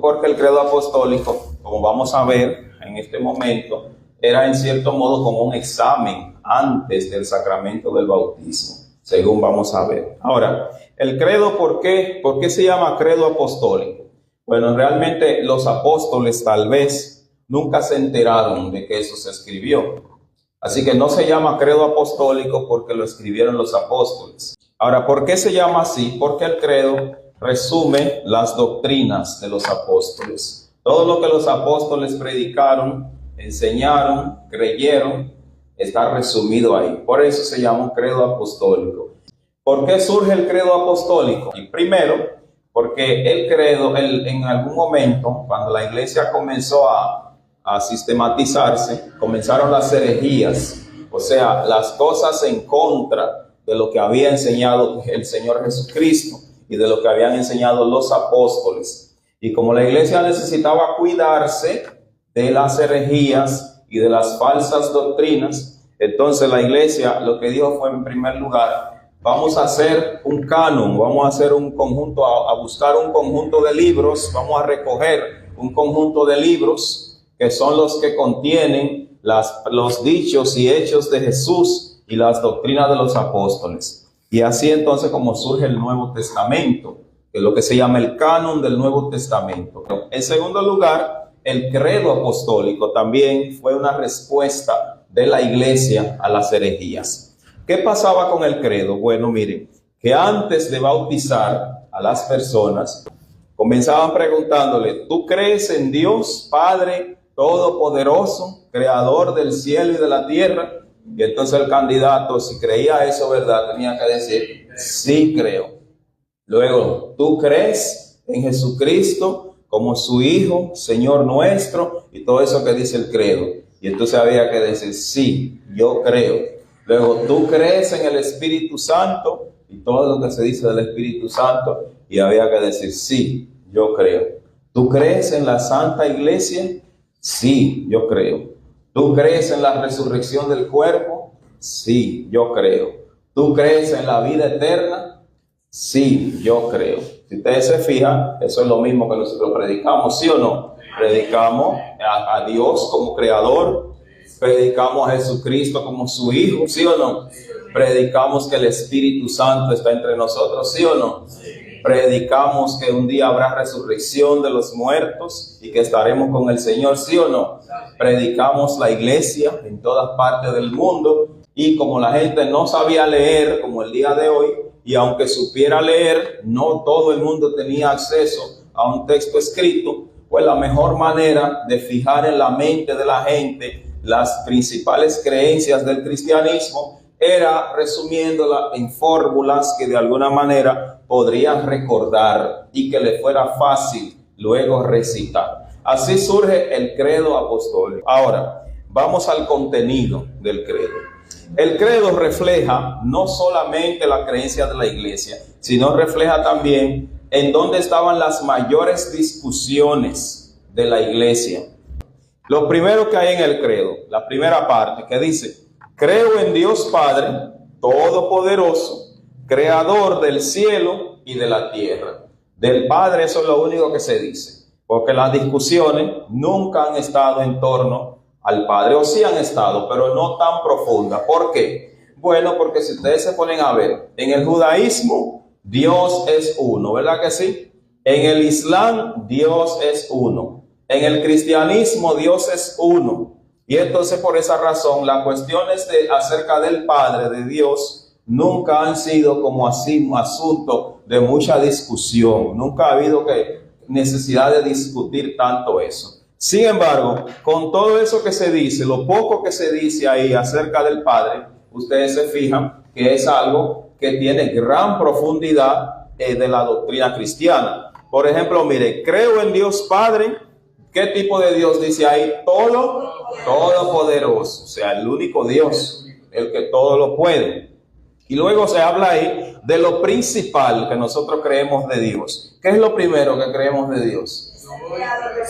porque el credo apostólico, como vamos a ver en este momento, era en cierto modo como un examen antes del sacramento del bautismo, según vamos a ver. Ahora, el credo, ¿por qué se llama credo apostólico? Bueno, realmente los apóstoles tal vez nunca se enteraron de que eso se escribió. Así que no se llama credo apostólico porque lo escribieron los apóstoles. Ahora, ¿por qué se llama así? Porque el credo resume las doctrinas de los apóstoles. Todo lo que los apóstoles predicaron, enseñaron, creyeron, está resumido ahí. Por eso se llama un credo apostólico. ¿Por qué surge el credo apostólico? Y primero, porque el credo, en algún momento, cuando la iglesia comenzó a sistematizarse, comenzaron las herejías, o sea, las cosas en contra de lo que había enseñado el Señor Jesucristo y de lo que habían enseñado los apóstoles. Y como la iglesia necesitaba cuidarse de las herejías y de las falsas doctrinas, entonces la iglesia lo que dijo fue, en primer lugar, vamos a hacer un canon, vamos a hacer un conjunto, a buscar un conjunto de libros, vamos a recoger un conjunto de libros que son los que contienen los dichos y hechos de Jesús y las doctrinas de los apóstoles. Y así entonces como surge el Nuevo Testamento, que es lo que se llama el canon del Nuevo Testamento. En segundo lugar, el credo apostólico también fue una respuesta de la iglesia a las herejías. ¿Qué pasaba con el credo? Bueno, miren, que antes de bautizar a las personas, comenzaban preguntándole, ¿tú crees en Dios, Padre Todopoderoso, Creador del cielo y de la tierra? Y entonces el candidato, si creía eso, ¿verdad?, tenía que decir, sí creo. Luego, ¿tú crees en Jesucristo como su Hijo, Señor nuestro? Y todo eso que dice el credo. Y entonces había que decir, sí, yo creo. Luego, ¿tú crees en el Espíritu Santo? Y todo lo que se dice del Espíritu Santo. Y había que decir, sí, yo creo. ¿Tú crees en la Santa Iglesia? Sí, yo creo. ¿Tú crees en la resurrección del cuerpo? Sí, yo creo. ¿Tú crees en la vida eterna? Sí, yo creo. Si ustedes se fijan, eso es lo mismo que nosotros predicamos, ¿sí o no? Predicamos a Dios como creador, predicamos a Jesucristo como su Hijo, ¿sí o no? Predicamos que el Espíritu Santo está entre nosotros, ¿sí o no? Predicamos que un día habrá resurrección de los muertos y que estaremos con el Señor, ¿sí o no? Predicamos la iglesia en todas partes del mundo, y como la gente no sabía leer como el día de hoy, y aunque supiera leer, no todo el mundo tenía acceso a un texto escrito, pues la mejor manera de fijar en la mente de la gente las principales creencias del cristianismo era resumiéndola en fórmulas que de alguna manera podrían recordar y que le fuera fácil luego recitar. Así surge el credo apostólico. Ahora, vamos al contenido del credo. El credo refleja no solamente la creencia de la iglesia, sino refleja también en dónde estaban las mayores discusiones de la iglesia. Lo primero que hay en el credo, la primera parte que dice, creo en Dios Padre Todopoderoso, Creador del cielo y de la tierra. Del Padre eso es lo único que se dice, porque las discusiones nunca han estado en torno al Padre, o sí han estado, pero no tan profundas. ¿Por qué? Bueno, porque si ustedes se ponen a ver, en el judaísmo Dios es uno, ¿verdad que sí? En el Islam Dios es uno. En el cristianismo Dios es uno. Y entonces por esa razón las cuestiones acerca del Padre, de Dios, nunca han sido como así un asunto de mucha discusión. Nunca ha habido necesidad de discutir tanto eso. Sin embargo, con todo eso que se dice, lo poco que se dice ahí acerca del Padre, ustedes se fijan que es algo que tiene gran profundidad de la doctrina cristiana. Por ejemplo, mire, creo en Dios Padre. ¿Qué tipo de Dios dice ahí? Todopoderoso, o sea, el único Dios, el que todo lo puede. Y luego se habla ahí de lo principal que nosotros creemos de Dios. ¿Qué es lo primero que creemos de Dios?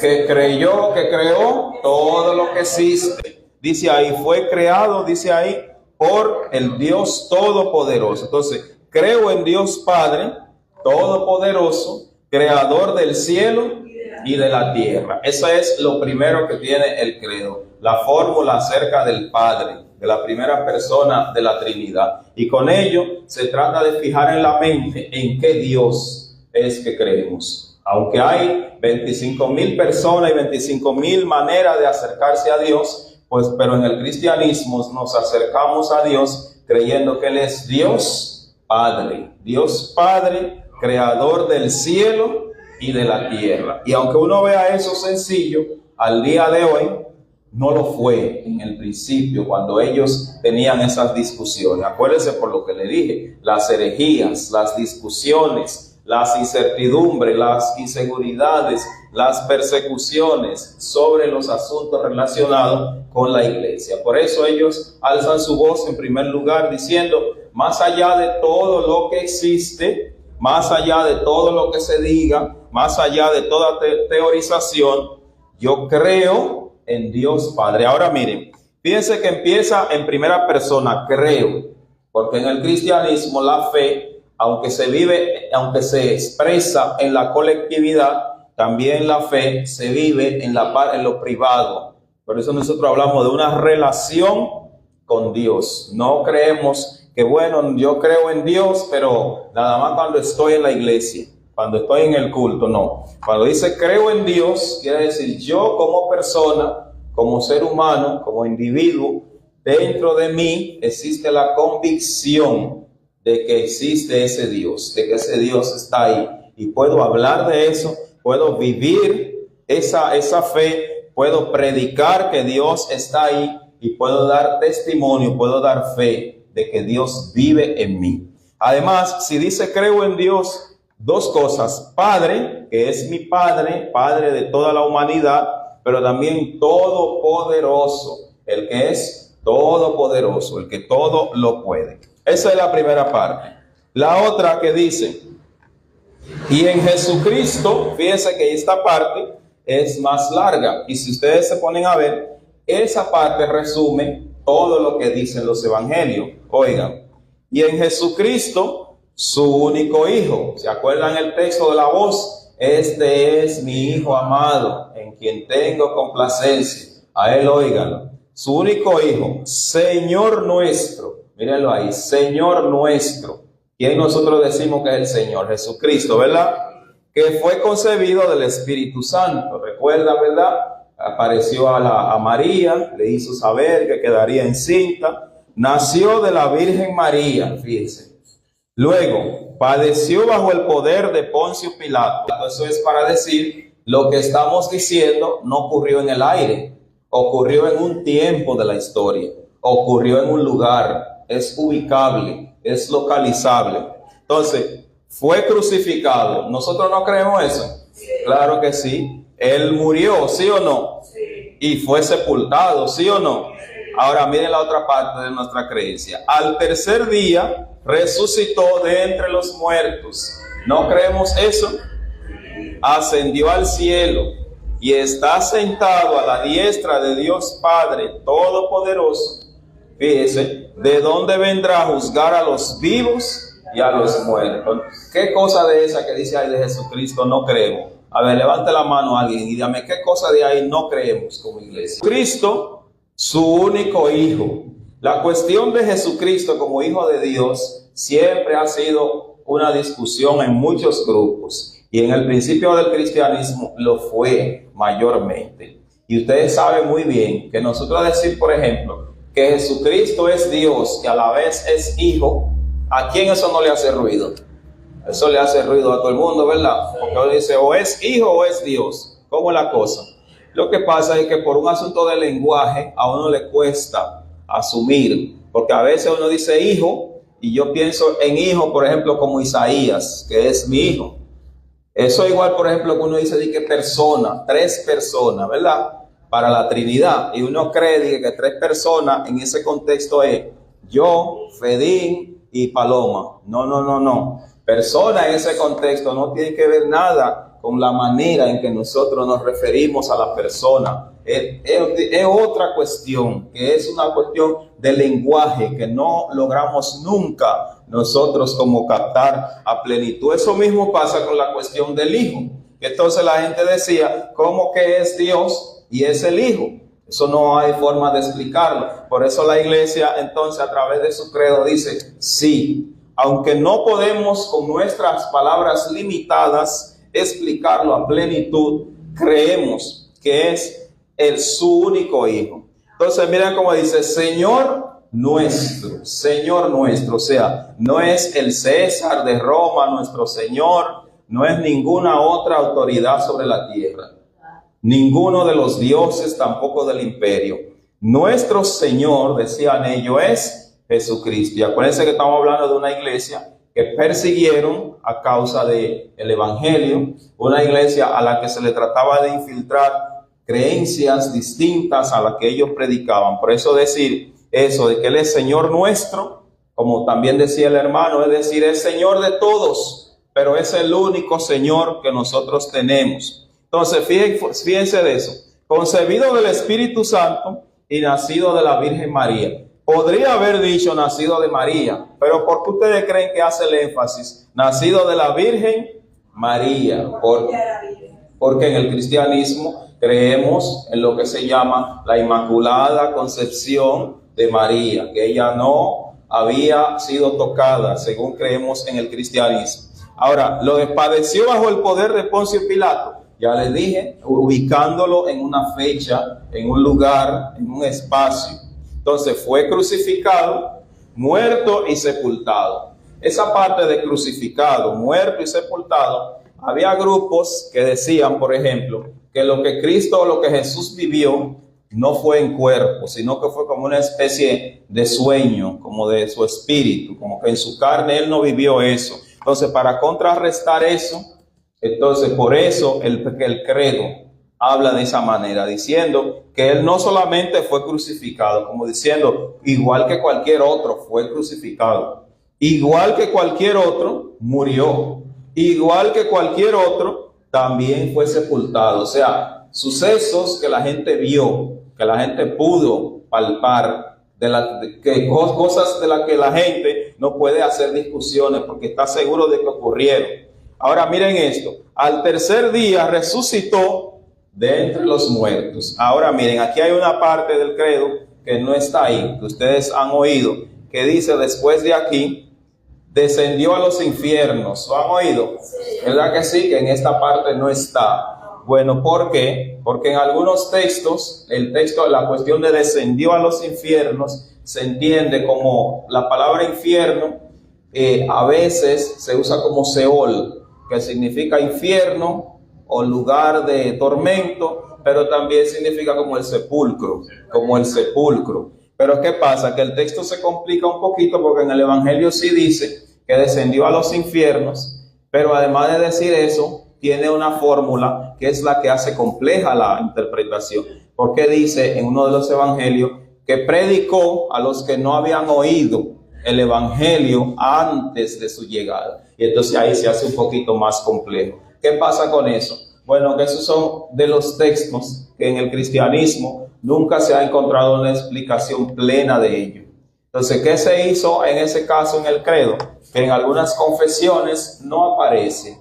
Que creó todo lo que existe. Dice ahí, fue creado, dice ahí, por el Dios Todopoderoso. Entonces, creo en Dios Padre Todopoderoso, Creador del cielo y de la tierra. Eso es lo primero que tiene el credo, la fórmula acerca del Padre, de la primera persona de la Trinidad. Y con ello se trata de fijar en la mente en qué Dios es que creemos. Aunque hay 25,000 personas y 25,000 maneras de acercarse a Dios, pues, pero en el cristianismo nos acercamos a Dios creyendo que Él es Dios Padre, creador del cielo y de la tierra. Y aunque uno vea eso sencillo, al día de hoy no lo fue en el principio cuando ellos tenían esas discusiones. Acuérdense por lo que le dije, las herejías, las discusiones, las incertidumbres, las inseguridades, las persecuciones sobre los asuntos relacionados con la iglesia. Por eso ellos alzan su voz en primer lugar diciendo, más allá de todo lo que existe, más allá de todo lo que se diga, más allá de toda teorización, yo creo en Dios Padre. Ahora miren, fíjense que empieza en primera persona, creo, porque en el cristianismo la fe, aunque se expresa en la colectividad, también la fe se vive en lo privado. Por eso nosotros hablamos de una relación con Dios. No creemos que, bueno, yo creo en Dios, pero nada más cuando estoy en la iglesia, cuando estoy en el culto, no. Cuando dice creo en Dios, quiere decir yo como persona, como ser humano, como individuo, dentro de mí existe la convicción de que existe ese Dios, de que ese Dios está ahí. Y puedo hablar de eso, puedo vivir esa fe, puedo predicar que Dios está ahí y puedo dar testimonio, puedo dar fe de que Dios vive en mí. Además, si dice creo en Dios, dos cosas: Padre, que es mi Padre, Padre de toda la humanidad, pero también todopoderoso, el que es todopoderoso, el que todo lo puede. Esa es la primera parte. La otra que dice, y en Jesucristo, fíjense que esta parte es más larga, y si ustedes se ponen a ver, esa parte resume todo lo que dicen los evangelios. Oigan, y en Jesucristo, su único Hijo. ¿Se acuerdan el texto de la voz? Este es mi Hijo amado, en quien tengo complacencia. A él óiganlo. Su único Hijo, Señor nuestro. Mírenlo ahí, Señor nuestro. ¿Quién nosotros decimos que es el Señor? Jesucristo, ¿verdad? Que fue concebido del Espíritu Santo. ¿Recuerdan, verdad? Apareció a María, le hizo saber que quedaría encinta. Nació de la Virgen María, fíjense. Luego, padeció bajo el poder de Poncio Pilato. Eso es para decir, lo que estamos diciendo no ocurrió en el aire. Ocurrió en un tiempo de la historia. Ocurrió en un lugar. Es ubicable, es localizable. Entonces, fue crucificado. ¿Nosotros no creemos eso? Claro que sí. Él murió, ¿sí o no? Y fue sepultado, ¿sí o no? Ahora miren la otra parte de nuestra creencia. Al tercer día resucitó de entre los muertos. ¿No creemos eso? Ascendió al cielo y está sentado a la diestra de Dios Padre Todopoderoso. Fíjese, ¿de dónde vendrá a juzgar a los vivos y a los muertos? ¿Qué cosa de esa que dice ahí de Jesucristo no creemos? A ver, levante la mano a alguien y dígame, ¿qué cosa de ahí no creemos como iglesia? Cristo, su único Hijo. La cuestión de Jesucristo como Hijo de Dios siempre ha sido una discusión en muchos grupos. Y en el principio del cristianismo lo fue mayormente. Y ustedes saben muy bien que nosotros decir, por ejemplo, que Jesucristo es Dios y a la vez es Hijo, ¿a quién eso no le hace ruido? Eso le hace ruido a todo el mundo, ¿verdad? Porque uno dice, o es Hijo o es Dios. ¿Cómo es la cosa? Lo que pasa es que por un asunto de lenguaje a uno le cuesta asumir, porque a veces uno dice Hijo y yo pienso en Hijo, por ejemplo, como Isaías, que es mi Hijo. Eso es igual, por ejemplo, que uno dice de que persona, 3 personas, ¿verdad? Para la Trinidad, y uno cree que 3 personas en ese contexto es yo, Fedín y Paloma. No. Persona en ese contexto no tiene que ver nada con la manera en que nosotros nos referimos a la persona. Es otra cuestión, que es una cuestión de lenguaje que no logramos nunca nosotros como captar a plenitud. Eso mismo pasa con la cuestión del Hijo. Entonces la gente decía, ¿cómo que es Dios y es el Hijo? Eso no hay forma de explicarlo. Por eso la iglesia entonces a través de su credo dice, sí, aunque no podemos con nuestras palabras limitadas explicarlo a plenitud, creemos que es su único Hijo. Entonces miren cómo dice, Señor nuestro, o sea, no es el César de Roma nuestro Señor, no es ninguna otra autoridad sobre la tierra, ninguno de los dioses, tampoco del imperio. Nuestro Señor, decían ellos, es Jesucristo. Y acuérdense que estamos hablando de una iglesia que persiguieron a causa del evangelio, una iglesia a la que se le trataba de infiltrar creencias distintas a las que ellos predicaban. Por eso decir eso de que Él es Señor nuestro, como también decía el hermano, es decir, es Señor de todos, pero es el único Señor que nosotros tenemos. Entonces, fíjense de eso. Concebido del Espíritu Santo y nacido de la Virgen María. Podría haber dicho nacido de María, pero ¿por qué ustedes creen que hace el énfasis? Nacido de la Virgen María. Porque en el cristianismo creemos en lo que se llama la Inmaculada Concepción de María, que ella no había sido tocada, según creemos en el cristianismo. Ahora, lo que padeció bajo el poder de Poncio Pilato, ya les dije, ubicándolo en una fecha, en un lugar, en un espacio. Entonces fue crucificado, muerto y sepultado. Esa parte de crucificado, muerto y sepultado, había grupos que decían, por ejemplo, que lo que Cristo o lo que Jesús vivió no fue en cuerpo, sino que fue como una especie de sueño, como de su espíritu, como que en su carne Él no vivió eso. Entonces, para contrarrestar eso, entonces por eso el credo habla de esa manera, diciendo que Él no solamente fue crucificado, como diciendo, igual que cualquier otro fue crucificado, igual que cualquier otro murió, igual que cualquier otro también fue sepultado. O sea, sucesos que la gente vio, que la gente pudo palpar, cosas de las que la gente no puede hacer discusiones porque está seguro de que ocurrieron. Ahora miren esto, al tercer día resucitó de entre los muertos. Ahora miren, aquí hay una parte del credo que no está ahí, que ustedes han oído, que dice después de aquí, descendió a los infiernos. ¿Lo han oído? ¿Verdad que sí? Que en esta parte no está. Bueno, ¿por qué? Porque en algunos textos, la cuestión de descendió a los infiernos, se entiende como la palabra infierno, a veces se usa como Seol, que significa infierno o lugar de tormento, pero también significa como el sepulcro, Pero ¿qué pasa? Que el texto se complica un poquito porque en el Evangelio sí dice que descendió a los infiernos, pero además de decir eso, tiene una fórmula que es la que hace compleja la interpretación, porque dice en uno de los Evangelios que predicó a los que no habían oído el Evangelio antes de su llegada. Y entonces ahí se hace un poquito más complejo. ¿Qué pasa con eso? Bueno, que esos son de los textos que en el cristianismo nunca se ha encontrado una explicación plena de ello. Entonces, ¿qué se hizo en ese caso en el credo? Que en algunas confesiones no aparece,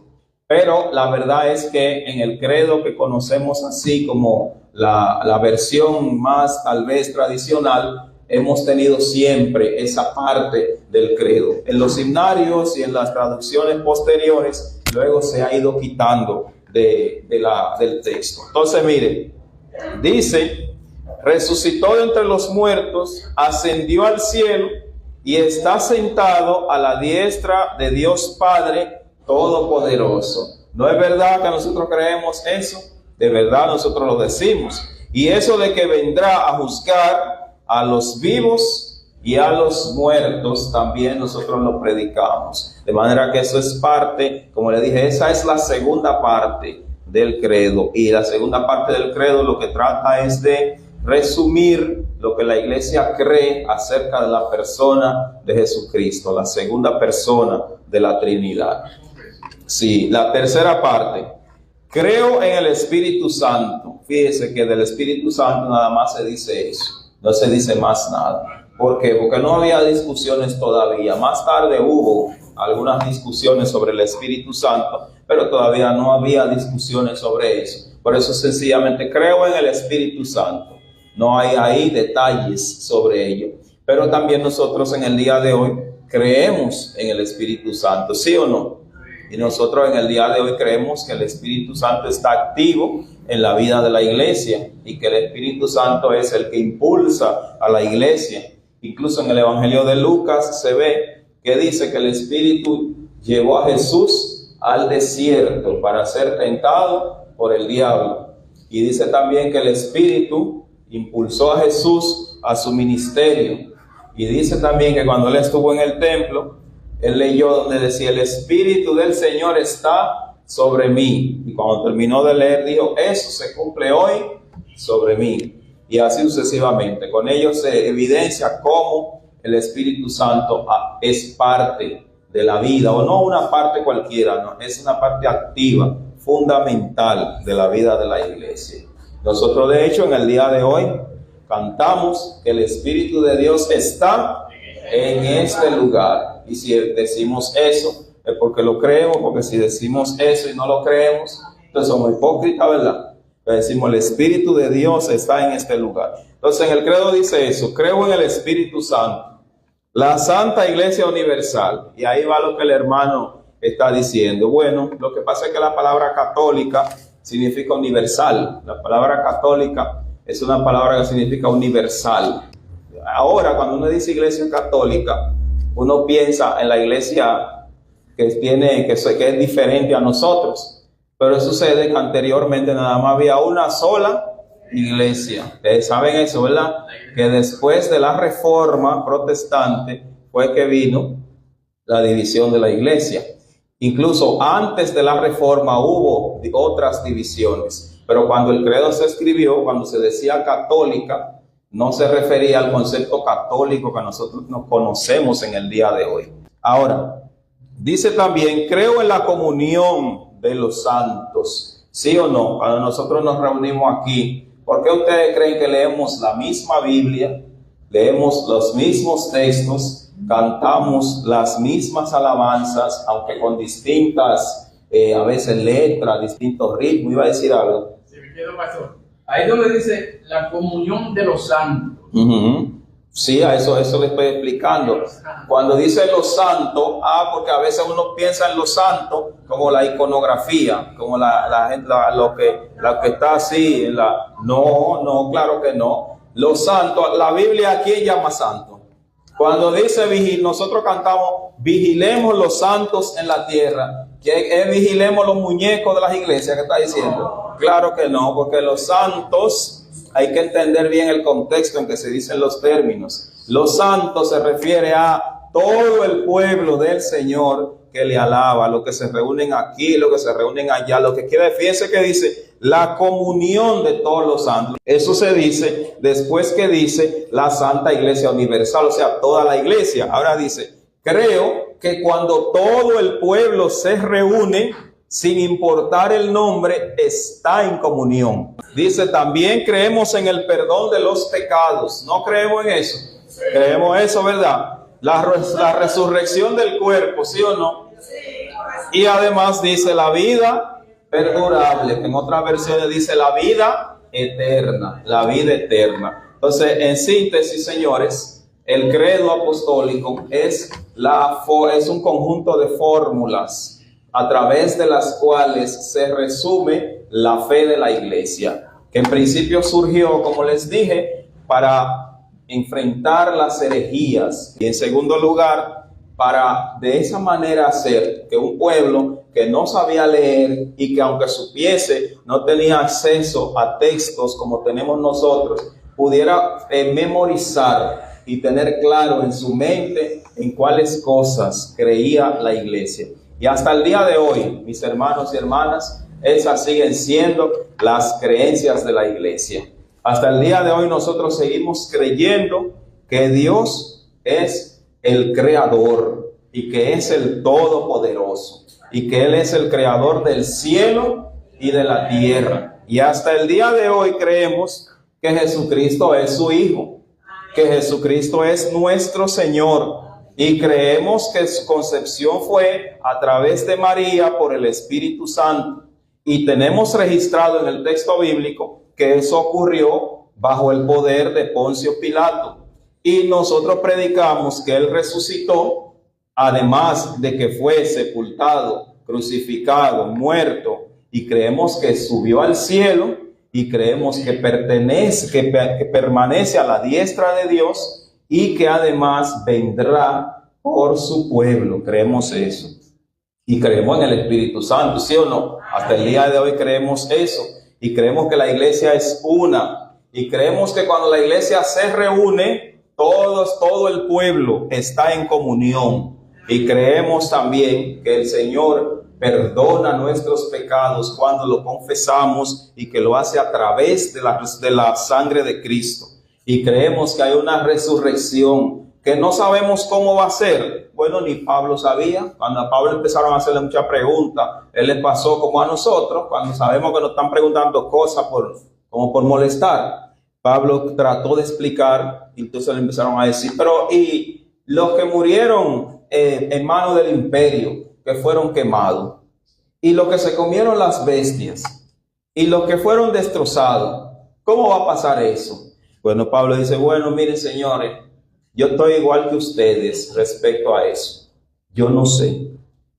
pero la verdad es que en el credo que conocemos así como la versión más tal vez tradicional, hemos tenido siempre esa parte del credo. En los himnarios y en las traducciones posteriores, luego se ha ido quitando del texto. Entonces, miren, dice, resucitó de entre los muertos, ascendió al cielo y está sentado a la diestra de Dios Padre Todopoderoso. ¿No es verdad que nosotros creemos eso? De verdad nosotros lo decimos. Y eso de que vendrá a juzgar a los vivos y a los muertos, también nosotros lo predicamos. De manera que eso es parte, como le dije, esa es la segunda parte del credo. Y la segunda parte del credo lo que trata es de resumir lo que la iglesia cree acerca de la persona de Jesucristo, la segunda persona de la Trinidad. Sí, la tercera parte. Creo en el Espíritu Santo. Fíjese que del Espíritu Santo nada más se dice eso. No se dice más nada. ¿Por qué? Porque no había discusiones todavía. Más tarde hubo algunas discusiones sobre el Espíritu Santo, pero todavía no había discusiones sobre eso. Por eso sencillamente creo en el Espíritu Santo. No hay ahí detalles sobre ello. Pero también nosotros en el día de hoy creemos en el Espíritu Santo, ¿sí o no? Y nosotros en el día de hoy creemos que el Espíritu Santo está activo en la vida de la iglesia y que el Espíritu Santo es el que impulsa a la iglesia. Incluso en el Evangelio de Lucas se ve que dice que el Espíritu llevó a Jesús al desierto para ser tentado por el diablo. Y dice también que el Espíritu impulsó a Jesús a su ministerio. Y dice también que cuando él estuvo en el templo, él leyó donde decía: el Espíritu del Señor está sobre mí. Y cuando terminó de leer, dijo: eso se cumple hoy sobre mí. Y así sucesivamente. Con ello se evidencia cómo el Espíritu Santo es parte de la vida, o no una parte cualquiera, no, es una parte activa, fundamental de la vida de la iglesia. Nosotros, de hecho, en el día de hoy cantamos que el Espíritu de Dios está en este lugar. Y si decimos eso, es porque lo creemos, porque si decimos eso y no lo creemos, entonces somos hipócritas, ¿verdad? Pero decimos: el Espíritu de Dios está en este lugar. Entonces en el credo dice eso: creo en el Espíritu Santo, la Santa Iglesia Universal. Y ahí va lo que el hermano está diciendo. Bueno, lo que pasa es que la palabra católica significa universal. La palabra católica es una palabra que significa universal. Ahora, cuando uno dice iglesia católica, uno piensa en la iglesia que es diferente a nosotros. Pero sucede que anteriormente nada más había una sola iglesia. Ustedes saben eso, ¿verdad? Que después de la Reforma protestante fue que vino la división de la iglesia. Incluso antes de la Reforma hubo otras divisiones. Pero cuando el credo se escribió, cuando se decía católica, no se refería al concepto católico que nosotros nos conocemos en el día de hoy. Ahora, dice también: creo en la comunión de los santos. ¿Sí o no? Cuando nosotros nos reunimos aquí, ¿por qué ustedes creen que leemos la misma Biblia, leemos los mismos textos, cantamos las mismas alabanzas, aunque con distintas, a veces letras, distintos ritmos? Iba a decir algo. Sí, me quedo, pastor. Ahí donde dice la comunión de los santos. Sí, a eso le estoy explicando. Cuando dice los santos, porque a veces uno piensa en los santos como la iconografía, como lo que está así. No, claro que no. Los santos, la Biblia, ¿a quién llama santo? Cuando dice nosotros cantamos: vigilemos los santos en la tierra. ¿Que vigilemos los muñecos de las iglesias? ¿Qué está diciendo? Claro que no, porque los santos, hay que entender bien el contexto en que se dicen los términos. Los santos se refiere a todo el pueblo del Señor que le alaba, los que se reúnen aquí, los que se reúnen allá, lo que quiere, fíjense que dice la comunión de todos los santos. Eso se dice después que dice la Santa Iglesia Universal, o sea, toda la iglesia. Ahora dice: creo que cuando todo el pueblo se reúne, sin importar el nombre, está en comunión. Dice también: creemos en el perdón de los pecados. ¿No creemos en eso? Sí. Creemos eso, ¿verdad? La resurrección del cuerpo, ¿sí o no? Sí. Y además dice la vida perdurable, que en otras versiones dice la vida eterna. La vida eterna. Entonces, en síntesis, señores, el credo apostólico es un conjunto de fórmulas a través de las cuales se resume la fe de la iglesia, que en principio surgió, como les dije, para enfrentar las herejías, y en segundo lugar, para de esa manera hacer que un pueblo que no sabía leer y que aunque supiese no tenía acceso a textos como tenemos nosotros, pudiera memorizar y tener claro en su mente en cuáles cosas creía la iglesia. Y hasta el día de hoy, mis hermanos y hermanas, esas siguen siendo las creencias de la iglesia. Hasta el día de hoy nosotros seguimos creyendo que Dios es el creador y que es el todopoderoso y que Él es el creador del cielo y de la tierra. Y hasta el día de hoy creemos que Jesucristo es su Hijo, que Jesucristo es nuestro Señor, Y creemos que su concepción fue a través de María por el Espíritu Santo. Y tenemos registrado en el texto bíblico que eso ocurrió bajo el poder de Poncio Pilato. Y nosotros predicamos que él resucitó, además de que fue sepultado, crucificado, muerto, y creemos que subió al cielo, y creemos que permanece a la diestra de Dios, y que además vendrá por su pueblo. Creemos eso. Y creemos en el Espíritu Santo, ¿sí o no? Hasta el día de hoy creemos eso. Y creemos que la iglesia es una. Y creemos que cuando la iglesia se reúne, todo el pueblo está en comunión. Y creemos también que el Señor perdona nuestros pecados cuando lo confesamos y que lo hace a través de la sangre de Cristo. Y creemos que hay una resurrección que no sabemos cómo va a ser. Bueno, ni Pablo sabía. Cuando a Pablo empezaron a hacerle muchas preguntas, él le pasó como a nosotros, cuando sabemos que nos están preguntando cosas como por molestar. Pablo trató de explicar, y entonces le empezaron a decir, pero ¿y los que murieron en manos del imperio, que fueron quemados? ¿Y los que se comieron las bestias? ¿Y los que fueron destrozados? ¿Cómo va a pasar eso? Bueno, Pablo dice, bueno, miren señores, yo estoy igual que ustedes respecto a eso. Yo no sé.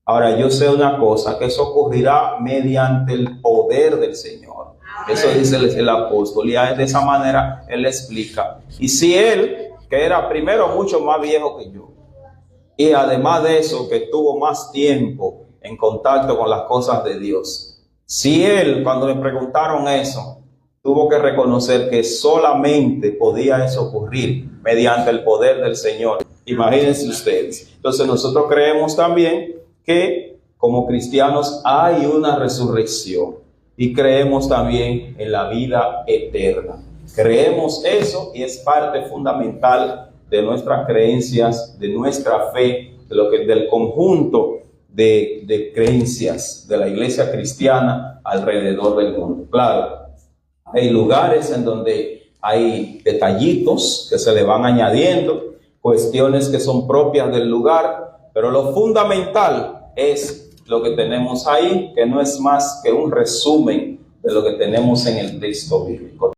Ahora, yo sé una cosa, que eso ocurrirá mediante el poder del Señor. Eso dice el apóstol, y de esa manera él explica. Y si él, que era primero mucho más viejo que yo, y además de eso, que tuvo más tiempo en contacto con las cosas de Dios, si él, cuando le preguntaron eso, tuvo que reconocer que solamente podía eso ocurrir mediante el poder del Señor. Imagínense ustedes. Entonces nosotros creemos también que como cristianos hay una resurrección y creemos también en la vida eterna. Creemos eso y es parte fundamental de nuestras creencias, de nuestra fe, del conjunto de creencias de la iglesia cristiana alrededor del mundo. Claro, hay lugares en donde hay detallitos que se le van añadiendo, cuestiones que son propias del lugar, pero lo fundamental es lo que tenemos ahí, que no es más que un resumen de lo que tenemos en el texto bíblico.